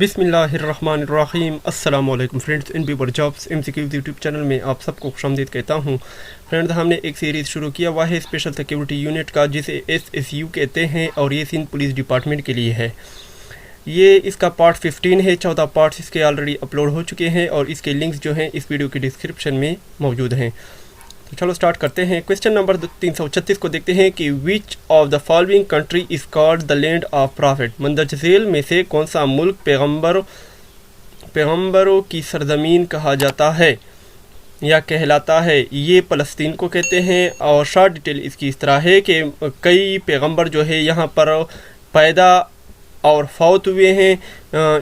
बिस्मिल्लाहिर्रहमानिर्रहीम। अस्सलाम वालेकुम फ्रेंड्स, इन बीबर जॉब्स MCQs यूट्यूब चैनल में आप सबको खुशामदीद कहता हूँ। फ्रेंड्स, हमने एक सीरीज़ शुरू किया हुआ है स्पेशल सिक्योरिटी यूनिट का, जिसे SSU कहते हैं, और ये सिंध पुलिस डिपार्टमेंट के लिए है। ये इसका पार्ट 15 है। 14 पार्ट्स इसके ऑलरेडी अपलोड हो चुके हैं और इसके लिंक्स जो हैं इस वीडियो की डिस्क्रिप्शन में मौजूद हैं। तो चलो स्टार्ट करते हैं। क्वेश्चन नंबर 336 को देखते हैं कि which of the following country is called the land of profit. मंदरज झेल में से कौन सा मुल्क पैगंबरों की सरजमीन कहा जाता है या कहलाता है? ये फ़लस्तीन को कहते हैं। और शॉर्ट डिटेल इसकी इस तरह है कि कई पैगंबर जो है यहाँ पर पैदा और फौत हुए हैं।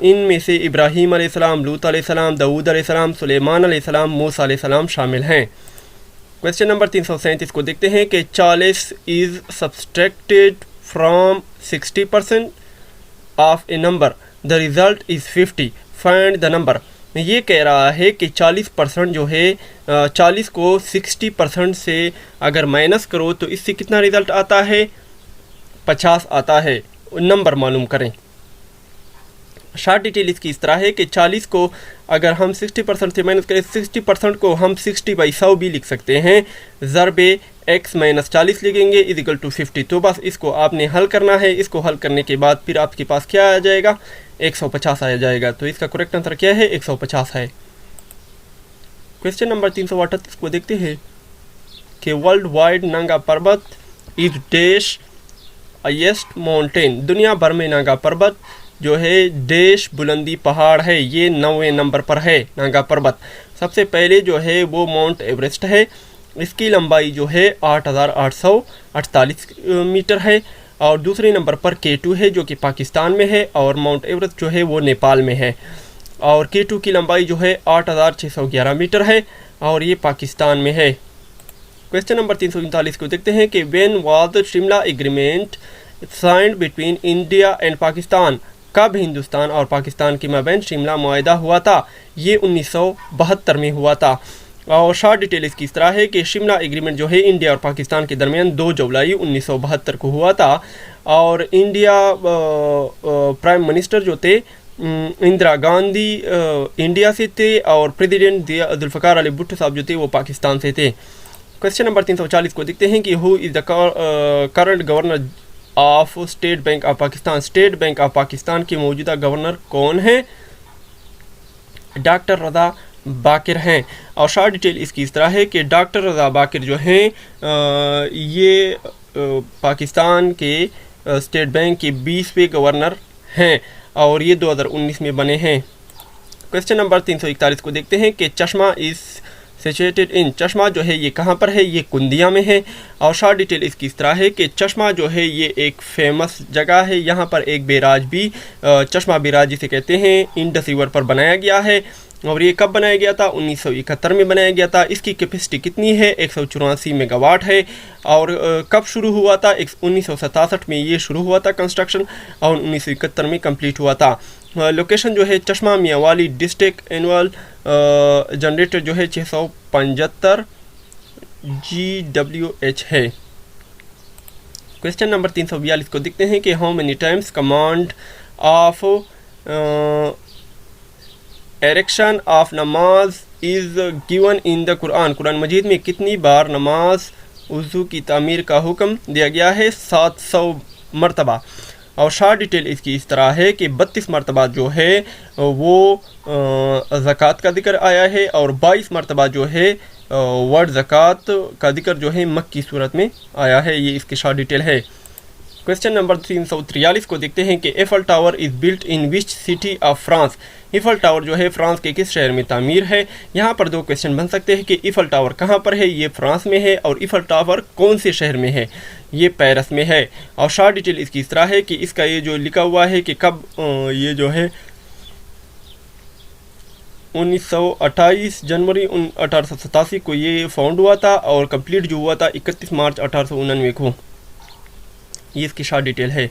इनमें से इब्राहीम अलैहिस्सलाम, लूत अलैहिस्सलाम, दाऊद अलैहिस्सलाम, सुलेमान अलैहिस्सलाम, मूसा अलैहिस्सलाम शामिल हैं। क्वेश्चन नंबर 337 को देखते हैं कि 40 is subtracted from 60% of A number, the result is 50, find the number. ये कह रहा है कि 40% जो है 40 को 60% से अगर माइनस करो तो इससे कितना रिज़ल्ट आता है? 50 आता है। नंबर मालूम करें। शॉर्ट डिटेल इसकी इस तरह है कि 40 को अगर हम 60% से माइनस करें, 60% को हम 60/100 भी लिख सकते हैं। ज़रबे x - 40 लिखेंगे इक्वल टू 50। तो बस इसको आपने हल करना है। इसको हल करने के बाद फिर आपके पास क्या आ जाएगा? 150 आ जाएगा। तो इसका करेक्ट आंसर क्या है? 150 है। क्वेश्चन नंबर 338 को देखते हैं कि वर्ल्ड वाइड नांगा पर्वत इज डैश हाईएस्ट माउंटेन। दुनिया भर में नांगा पर्वत जो है देश बुलंदी पहाड़ है, ये 9वें नंबर पर है। नांगा पर्वत सबसे पहले जो है वो माउंट एवरेस्ट है। इसकी लंबाई जो है 8,848 मीटर है। और दूसरे नंबर पर K2 है जो कि पाकिस्तान में है, और माउंट एवरेस्ट जो है वो नेपाल में है। और K2 की लंबाई जो है 8,611 मीटर है और ये पाकिस्तान में है। क्वेश्चन नंबर 339 को देखते हैं कि when was Shimla agreement signed between India and Pakistan. कब हिंदुस्तान और पाकिस्तान के माबैन शिमला मुआहदा हुआ था? ये 1972 में हुआ था। और शॉर्ट डिटेल इसकी इस तरह है कि शिमला एग्रीमेंट जो है इंडिया और पाकिस्तान के दरमियान 2 जुलाई 1972 को हुआ था। और इंडिया प्राइम मिनिस्टर जो थे इंदिरा गांधी इंडिया से थे, और प्रेसिडेंट जुल्फ़िकार अली भुट्टो साहब जो थे वो पाकिस्तान से थे। क्वेश्चन नंबर 340 को देखते हैं कि who is the current governor of state bank of Pakistan. State bank of Pakistan के मौजूदा गवर्नर कौन है? डॉक्टर रज़ा बाकिर हैं। और शॉर्ट डिटेल इसकी इस तरह है कि डॉक्टर रज़ा बाकिर जो हैं ये पाकिस्तान के स्टेट बैंक के 20वें गवर्नर हैं और ये 2019 में बने हैं। क्वेश्चन नंबर 341 को देखते हैं कि चश्मा इज़ सिचुएटेड इन। चश्मा जो है ये कहाँ पर है? ये कुंदिया में है। और शॉर्ट डिटेल इसकी इस तरह है कि चश्मा जो है ये एक फेमस जगह है। यहाँ पर एक बैराज भी चश्मा बैराज जिसे कहते हैं इंडस रिवर पर बनाया गया है। और ये कब बनाया गया था? 1971 में बनाया गया था। इसकी कैपेसिटी कितनी है? 184 मेगावाट है। और कब शुरू हुआ था? 1967 में ये शुरू हुआ था कंस्ट्रक्शन, और 1971 में कंप्लीट हुआ था। लोकेशन जो है चश्मा मियांवाली डिस्ट्रिक्ट। एनुअल जनरेटर जो है 675 GWH है। क्वेश्चन नंबर 342 को देखते हैं कि how many times command of erection of namaz is given in the Quran. Quran Majeed में कितनी बार नमाज वज़ू की तामीर का हुक्म दिया गया है? 700 मरतबा। और शॉर्ट डिटेल इसकी इस तरह है कि 32 मरतबा जो है वो ज़कात का जिक्र आया है, और 22 मरतबा जो है वर्ड ज़कात का जिक्र जो है मक्की की सूरत में आया है। ये इसकी शॉर्ट डिटेल है। क्वेश्चन नंबर 343 को देखते हैं कि apple tower is built in which city of France. Eiffel tower जो है फ्रांस के किस शहर में तामीर है? यहाँ पर 2 क्वेश्चन बन सकते हैं कि ईफल टावर कहाँ पर है? ये फ्रांस में है। और ईफल टावर कौन से शहर में है? ये पेरिस में है। और शॉर्ट डिटेल इसकी इस तरह है कि इसका ये जो लिखा हुआ है कि कब ये जो है 1928 जनवरी 1887 को ये फाउंड हुआ था, और कंप्लीट जो हुआ था 31 मार्च 1899 को। ये इसकी शॉर्ट डिटेल है।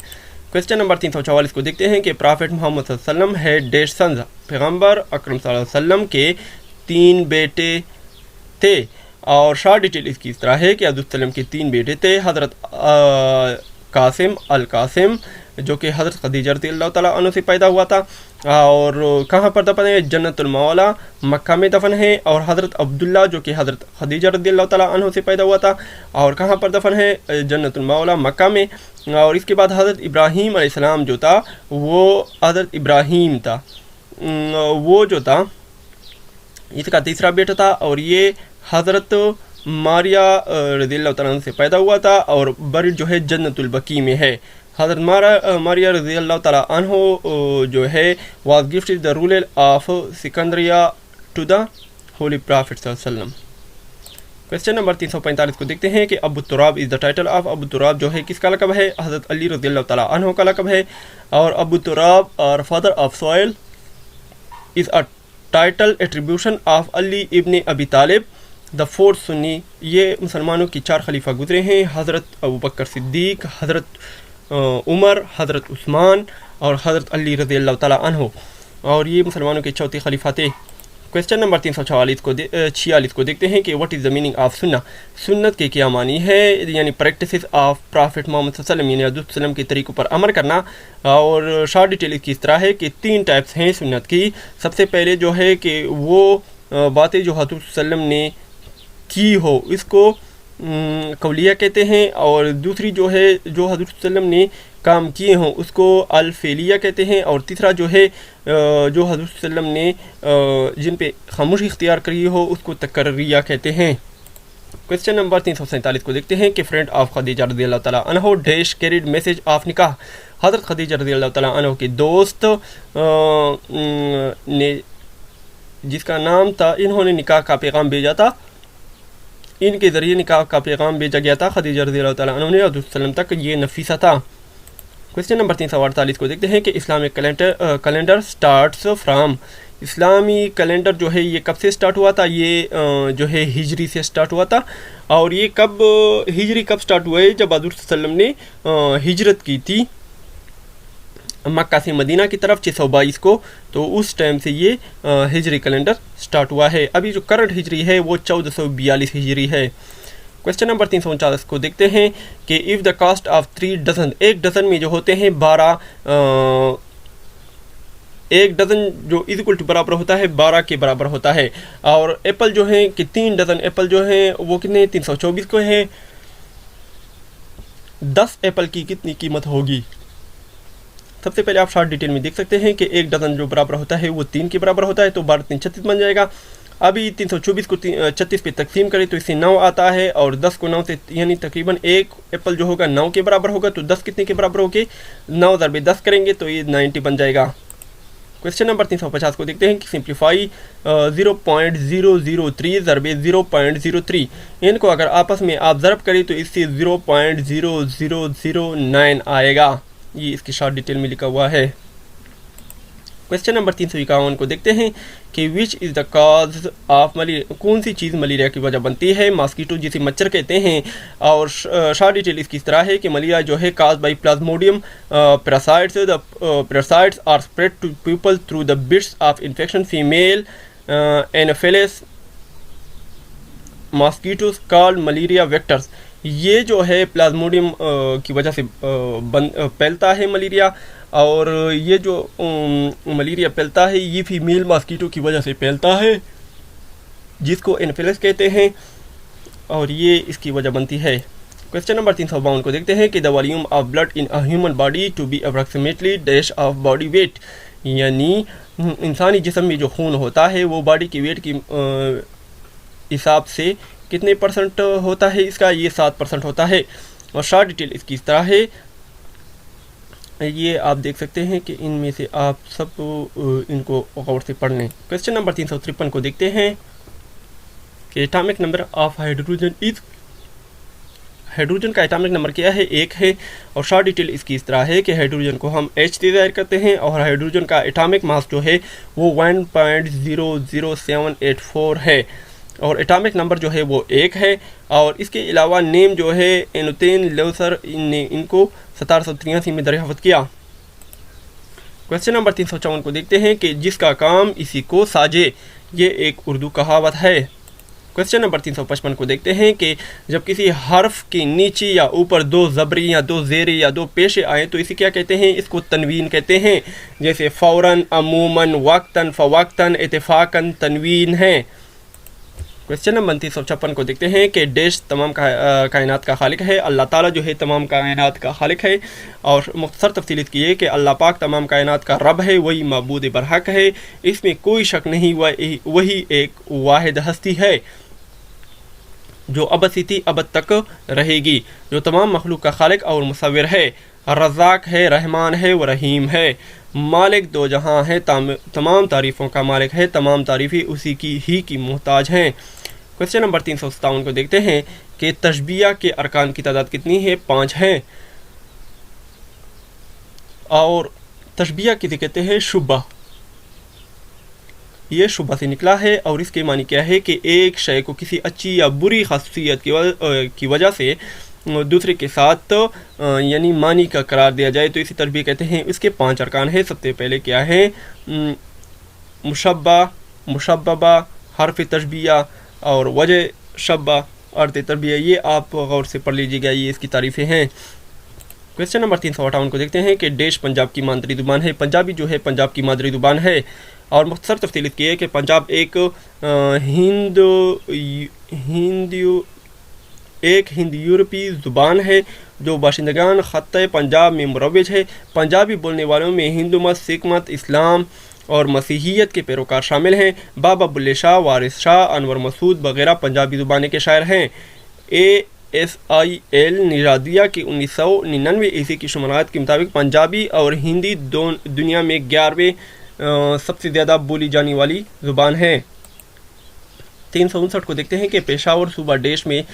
क्वेश्चन नंबर 344 को देखते हैं कि प्रॉफेट मोहम्मद सल्लल्लाहु अलैहि वसल्लम है डैश सन्स। पैगंबर अकरम सल्लल्लाहु अलैहि वसल्लम के 3 बेटे थे। और शॉर्ट डिटेल इसकी इस तरह है कि अब्दुल के 3 बेटे थे। हज़रत कासिम अल कासिम जो कि हज़रत खदीजा रज़ियल्लाहु तआला अन्हा से पैदा हुआ था, اور کہاں پر دفن ہے؟ جنت المولا مکہ میں دفن ہے. اور حضرت عبداللہ جو کہ حضرت خدیجہ رضی اللہ تعالیٰ عنہ سے پیدا ہوا تھا، اور کہاں پر دفن ہے؟ جنت المولا مکہ میں. اور اس کے بعد حضرت ابراہیم علیہ السلام جو تھا وہ حضرت ابراہیم تھا، وہ جو تھا اس کا تیسرا بیٹا تھا، اور یہ حضرت ماریا رضی اللہ تعالیٰ عنہ سے پیدا ہوا تھا، اور بڑی جو ہے جنت البقیع میں ہے. حضرت ماریا رضی اللہ تعالیٰ عنہ جو ہے was gifted the role of سکندریہ ٹو دا ہولی پرافٹ صلی اللہ علیہ وسلم. کویسچن نمبر 345 کو دیکھتے ہیں کہ ابو تراب از دا ٹائٹل آف. ابو تراب جو ہے کس کا لقب ہے؟ حضرت علی رضی اللہ تعالیٰ عنہ کا لقب ہے. اور ابو تراب اور father of soil is a title attribution of Ali ibn Abi طالب دا فورتھ سنی. یہ مسلمانوں کی 4 خلیفہ گزرے ہیں، حضرت ابو بکر صدیق، حضرت عمر، حضرت عثمان اور حضرت علی رضی اللہ تعالیٰ عنہ، اور یہ مسلمانوں کے چوتھے خلیفہ تھے. کویسچن نمبر 346 کو دیکھتے ہیں کہ what is the meaning of سنہ. سنت کے کیا معنی ہے؟ یعنی پریکٹسز آف پرافٹ محمد صلی اللہ علیہ وسلم، یعنی حضرت وسلم کے طریقوں پر عمل کرنا. اور شارٹ ڈیٹیل اس کی اس طرح ہے کہ 3 ٹائپس ہیں سنت کی. سب سے پہلے جو ہے کہ وہ باتیں جو حضرت وسلم نے کی ہو اس کو قولیہ کہتے ہیں، اور دوسری جو ہے جو حضرت وسلم نے کام کیے ہوں اس کو الفعلیہ کہتے ہیں، اور تیسرا جو ہے جو حضرت وسلم نے جن پہ خاموشی اختیار کری ہو اس کو تقرریہ کہتے ہیں. کویسچن نمبر 347 کو دیکھتے ہیں کہ فرینڈ آف خدیجہ رضی اللہ تعالیٰ عنہ ڈیش کیریڈ میسج آف نکاح. حضرت خدیجہ رضی اللہ تعالیٰ عنہ کے دوست نے جس کا نام تھا، انہوں نے نکاح کا پیغام بھیجا تھا، ان کے ذریعے نکاح کا پیغام بھیجا گیا تھا خدیجہ رضی اللہ تعالیٰ عنہ نے حضرت وسلم تک. یہ نفیسہ تھا. کویسچن نمبر 348 کو دیکھتے ہیں کہ اسلامک کیلنڈر سٹارٹس فرام. اسلامی کیلنڈر جو ہے یہ کب سے سٹارٹ ہوا تھا؟ یہ جو ہے ہجری سے سٹارٹ ہوا تھا. اور یہ ہجری کب سٹارٹ ہوا ہے؟ جب حضرت وسلم نے ہجرت کی تھی مکہ سے مدینہ کی طرف 622 کو، تو اس ٹائم سے یہ ہجری کیلنڈر سٹارٹ ہوا ہے. ابھی جو کرنٹ ہجری ہے وہ 1442 ہجری ہے. کویسچن نمبر 349 کو دیکھتے ہیں کہ if the cost of 3 dozen, ایک ڈزن میں جو ہوتے ہیں 12، ایک ڈزن جو از اکول ٹو برابر ہوتا ہے 12 کے برابر ہوتا ہے. اور ایپل جو ہیں کہ 3 ڈزن ایپل جو ہیں وہ کتنے 324 کو ہیں. 10 ایپل کی کتنی قیمت ہوگی؟ سب سے پہلے آپ شارٹ ڈیٹیل میں دیکھ سکتے ہیں کہ ایک ڈزن جو برابر ہوتا ہے وہ 3 کے برابر ہوتا ہے، تو 12 3 36 بن جائے گا. ابھی 324 کو 36 پہ تقسیم کریں تو اس سے 9 آتا ہے، اور 10 کو 9 سے یعنی تقریباً ایک ایپل جو ہوگا 9 کے برابر ہوگا، تو 10 کتنے کے برابر ہوگی؟ 9 ضرب 10 کریں گے تو یہ 90 بن جائے گا. کویسچن نمبر 350 کو دیکھتے ہیں کہ سمپلیفائی 0.003 ضرب 0.03. ان کو اگر آپس میں آپ ضرب کریں تو اس سے 0.0009 آئے گا. یہ اس کی شارٹ ڈیٹیل میں لکھا ہوا ہے. کویسچن نمبر 351 کو دیکھتے ہیں کہ وچ از دا کاز آف ملیریا. کون سی چیز ملیریا کی وجہ بنتی ہے؟ ماسکیٹو جسے مچھر کہتے ہیں. اور شارٹ ڈیٹیل اس کی اس طرح ہے کہ ملیریا جو ہے caused by plasmodium parasites. The parasites are spread to people through the bites of infection female anopheles mosquitoes called malaria vectors. یہ جو ہے پلازموڈیم کی وجہ سے پھیلتا ہے ملیریا، اور یہ جو ملیریا پھیلتا ہے یہ فیمیل ماسکیٹو کی وجہ سے پھیلتا ہے جس کو انفیلس کہتے ہیں، اور یہ اس کی وجہ بنتی ہے. کویسچن نمبر 352 کو دیکھتے ہیں کہ the volume of blood in a human body to be approximately dash of body weight. یعنی انسانی جسم میں جو خون ہوتا ہے وہ باڈی کی ویٹ کی حساب سے کتنے % ہوتا ہے؟ اس کا یہ 7% ہوتا ہے. اور شارٹ ڈیٹیل اس کی اس طرح ہے، یہ آپ دیکھ سکتے ہیں کہ ان میں سے آپ سب ان کو غور سے پڑھ لیں. کویسچن نمبر 353 کو دیکھتے ہیں کہ atomic number of hydrogen is. Hydrogen کا ایٹامک نمبر کیا ہے؟ 1 ہے. اور شارٹ ڈیٹیل اس کی اس طرح ہے کہ ہائیڈروجن کو ہم H سے ظاہر کرتے ہیں، اور ہائیڈروجن کا ایٹامک ماس جو ہے وہ 1.00784 ہے، اور ایٹامک نمبر جو ہے وہ 1 ہے. اور اس کے علاوہ نیم جو ہے اینوتین لیوسر نے ان کو 1783 میں دریافت کیا. کویسچن نمبر 354 کو دیکھتے ہیں کہ جس کا کام اسی کو ساجے. یہ ایک اردو کہاوت ہے. क्वेश्चन नंबर 355 को देखते हैं कि जब किसी हर्फ के नीचे या ऊपर दो ज़बरी या दो ज़ेरे या दो पेशे आए तो इसे क्या कहते हैं? इसको तनवीन कहते हैं। जैसे फ़ौरन, अमूमन, वक्तन, फ़वक्तन, इत्तेफ़ाकन तनवीन है। क्वेश्चन नंबर 356 को देखते हैं कि डैश तमाम कायनात का खालिक है। अल्लाह ताला जो है तमाम कायनात का खालिक है। और मुख्तसर तफसील इसकी है कि अल्लाह पाक तमाम कायनात का रब है, वही माबूद बरहक है, इसमें कोई शक नहीं, वही एक वाहिद हस्ती है जो अबद से थी अबद तक रहेगी, जो तमाम मखलूक का खालिक और मुसव्विर है, रज़ाक है, रहमान है व रहीम है, मालिक दो जहां है, तमाम तारीफ़ों का मालिक है, तमाम तारीफ़ें उसी की मोहताज हैं। क्वेश्चन नंबर 357 को देखते हैं कि तशबिया के अरकान की तादाद कितनी है? 5 हैं। और तशबिया किसे कहते हैं? शुबा। ये शुबा से निकला है और इसके मानी क्या है कि एक शय को किसी अच्छी या बुरी खासियत की वजह से दूसरे के साथ यानी मानी का करार दिया जाए तो इसी तशबीह कहते हैं। इसके 5 अरकान हैं। सबसे पहले क्या है? मुशब्बा, मुशब्बबा, हर्फ तशबिया और वजह शब्बा, अर्थ तशबिया। ये आप गौर से पढ़ लीजिएगा, ये इसकी तारीफ़ें हैं। क्वेश्चन नंबर 358 को देखते हैं कि देश पंजाब की मादरी ज़ुबान है। पंजाबी जो है पंजाब की मादरी ज़ुबान है। और मुख्तसर तफसील इसकी है कि पंजाब एक हिंद यूरोपी ज़ुबान है जो बाशिंदगान ख़त्ते पंजाब में मुरव्वज है। पंजाबी बोलने वालों में हिंदू मत, सिख मत, इस्लाम और मसीहियत के पैरोकार शामिल हैं। बाबा बुल्ले शाह, वारिस शाह, अनवर मसूद वगैरह पंजाबी ज़ुबान के शायर हैं। ASIL निरादिया की 1999 ईस्वी की शुमारात के मुताबिक पंजाबी और हिंदी दुनिया में 11वें सबसे ज़्यादा बोली जाने वाली ज़ुबान है। 359 को देखते हैं कि पेशावर सूबा देश में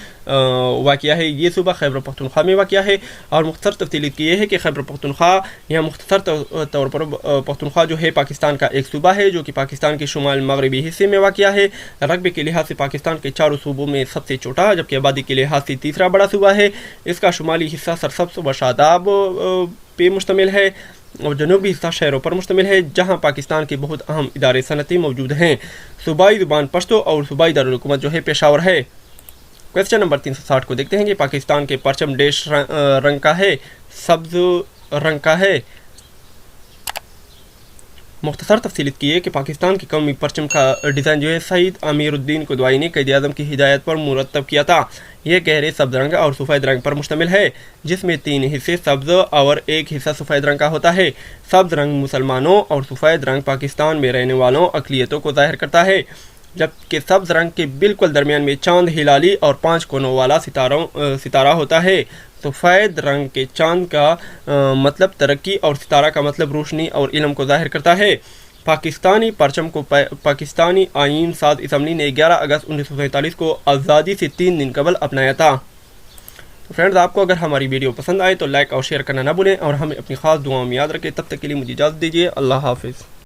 वाक़िया है। ये सूबा खैबर पख्तूनख्वा में वाक़िया है। और मुख्तसर तफसील की ये है कि खैबर पख्तूनख्वा या मुख्तसर तौर पर पख्तूनख्वा जो है पाकिस्तान का एक सूबा है जो कि पाकिस्तान के शुमाल मगरबी हिस्से में वाक़िया है। रकबे के लिहाज से पाकिस्तान के 4 सूबों में सबसे छोटा, जबकि आबादी के लिहाज से तीसरा बड़ा सूबा है। इसका शुमाली हिस्सा सरसब्ज़ व शादाब पे मुश्तमिल है और जनूबी हिस्सा शहरों पर मुश्तमिल है जहाँ पाकिस्तान के बहुत अहम इदारे सनती मौजूद हैं। सूबाई ज़ुबान पश्तो और सूबाई दारुल-हुकूमत जो है पेशावर है। क्वेश्चन नंबर 360 को देखते हैं कि पाकिस्तान के परचम देश रंग का है, सब्ज़ रंग का है। मुख्तसर तफसील की है कि पाकिस्तान के कौमी परचम का डिज़ाइन जो है सईद अमीरुद्दीन कुदवाई ने क़ायद आज़म की हिदायत पर मुरतब किया था। यह गहरे सब्ज़ रंग और सफ़ेद रंग पर मुश्तमिल है जिसमें 3 हिस्से सब्ज़ और 1 हिस्सा सफ़ेद रंग का होता है। सब्ज़ रंग मुसलमानों और सफ़ेद रंग पाकिस्तान में रहने वालों अक़लियतों को ज़ाहिर करता है, जबकि सब्ज़ रंग के बिल्कुल दरमियान में चाँद हिलाली और 5 कोनों वाला सितारा होता है। सफ़ेद रंग के चाँद का मतलब तरक्की और सितारा का मतलब रोशनी और इल्म को ज़ाहिर करता है। पाकिस्तानी परचम को पाकिस्तानी आईन साज़ असम्बली ने 11 अगस्त 1947 को आज़ादी से 3 दिन कबल अपनाया था। तो फ्रेंड्स, आपको अगर हमारी वीडियो पसंद आए तो लाइक और शेयर करना ना भूलें और हमें अपनी ख़ास दुआओं में याद रखें। तब तक के लिए मुझे इजाज़त दीजिए। अल्लाह हाफ़िज़।